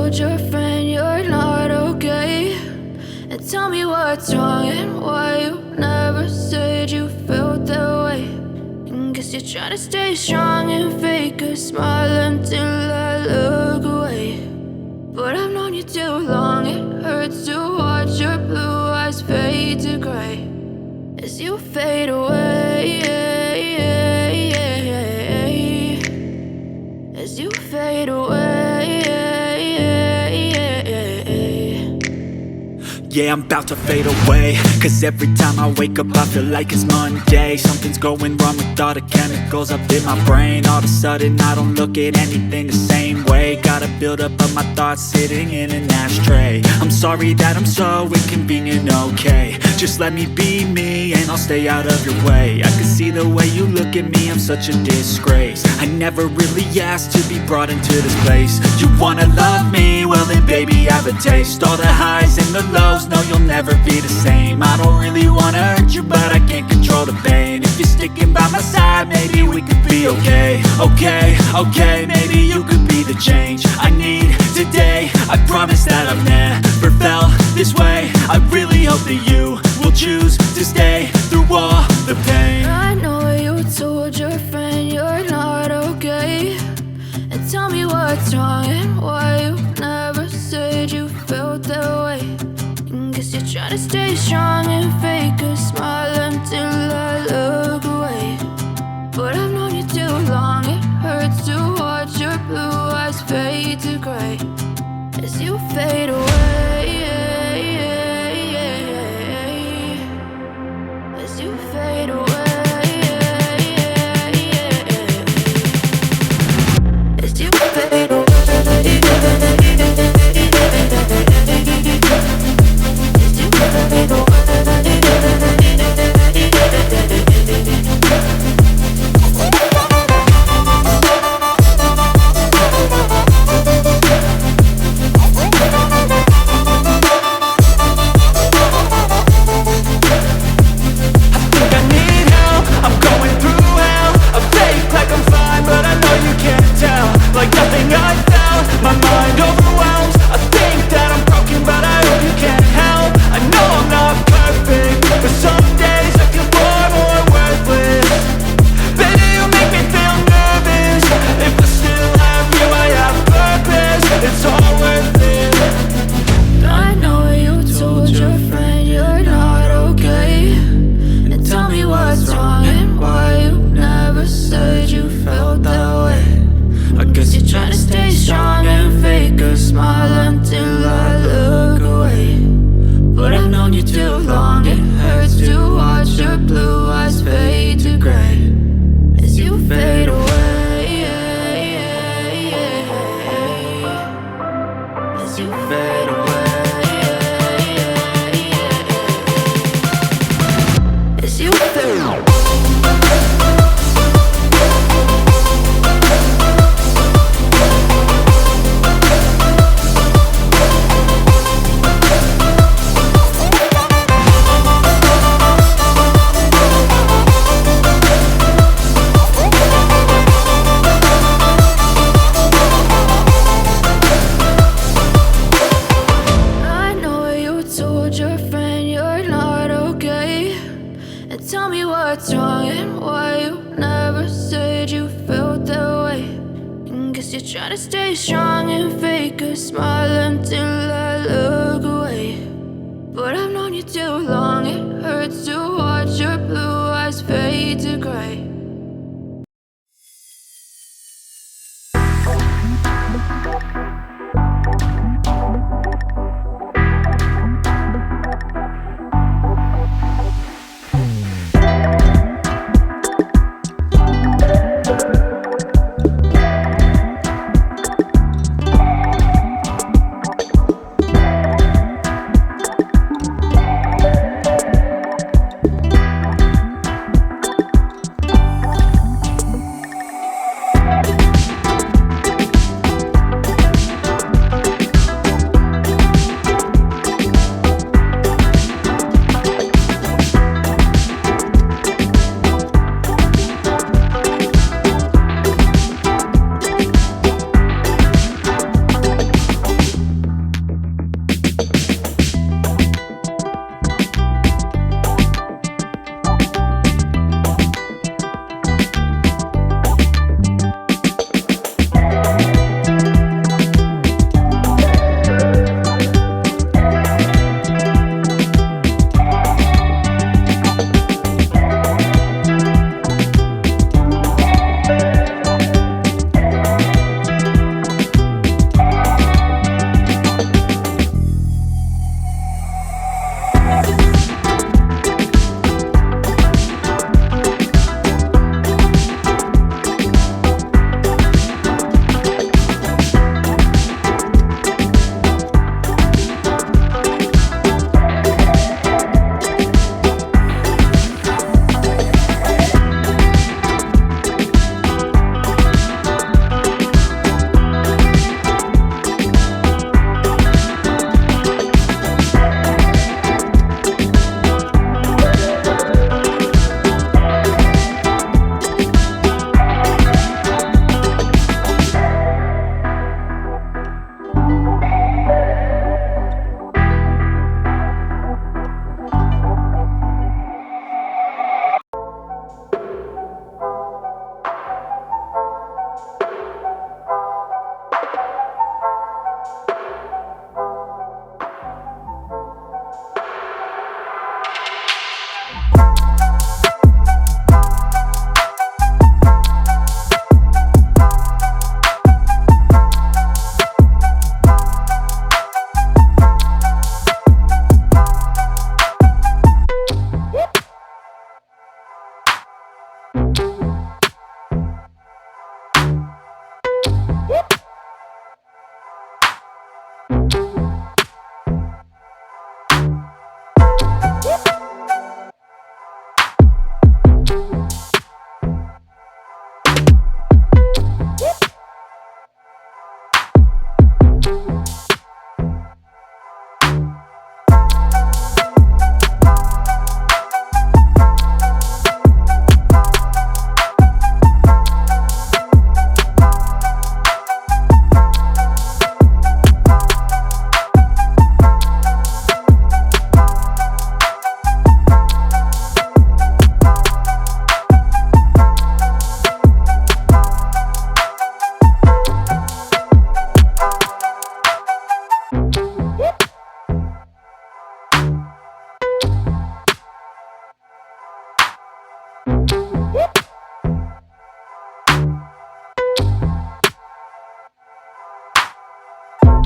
told your friend you're not okay? And tell me what's wrong and why you never said you felt that way. And guess you're trying to stay strong and fake a smile until I look away. But I've known you too long, it hurts to watch your blue eyes fade to gray as you fade away, as you fade away. Yeah, I'm about to fade away, cause every time I wake up I feel like it's Monday. Something's going wrong with all the chemicals up in my brain. All of a sudden I don't look at anything the same way. Gotta build up of my thoughts sitting in an ashtray. I'm sorry that I'm so inconvenient, okay? Just let me be me and I'll stay out of your way. I can see the way you look at me, I'm such a disgrace. I never really asked to be brought into this place. You wanna love me? Well then baby, have a taste. All the highs and the lows, no, you'll never be the same. I don't really wanna hurt you, but I can't control the pain. If you're sticking by my side, maybe we could be okay. Okay, maybe you could be the change I need today. I promise that I've never felt this way. I really hope that you will choose to stay through all the pain. I know you told your friend you're not okay. And tell me what's wrong and why you never said you felt that way. And guess you're trying to stay strong and fake a smile until I look away. But I've known you too long, it hurts to watch your blue eyes fade to gray as you fade away, as you fade away. As you fade away, as you fade away. Like nothing I found, my mind overwhelms. I think that I'm broken, but I hope you can't help. I know I'm not perfect, but some days I feel far more worthless. Baby, you make me feel nervous. If I still have you, I have purpose. It's all worth it. I know you told your friend you're not okay. And tell me what's wrong and why you never said you felt that way. I guess you're trying to stay strong and fake a smile until I look away. But I've known you too long, it hurts to watch your blue eyes fade to gray as you fade away, as you fade away, as you fade away. Tell me what's wrong and why you never said you felt that way. And guess you're trying to stay strong and fake a smile until I look away. But I've known you too long, it hurts to watch your blue eyes fade to gray.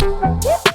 Woo!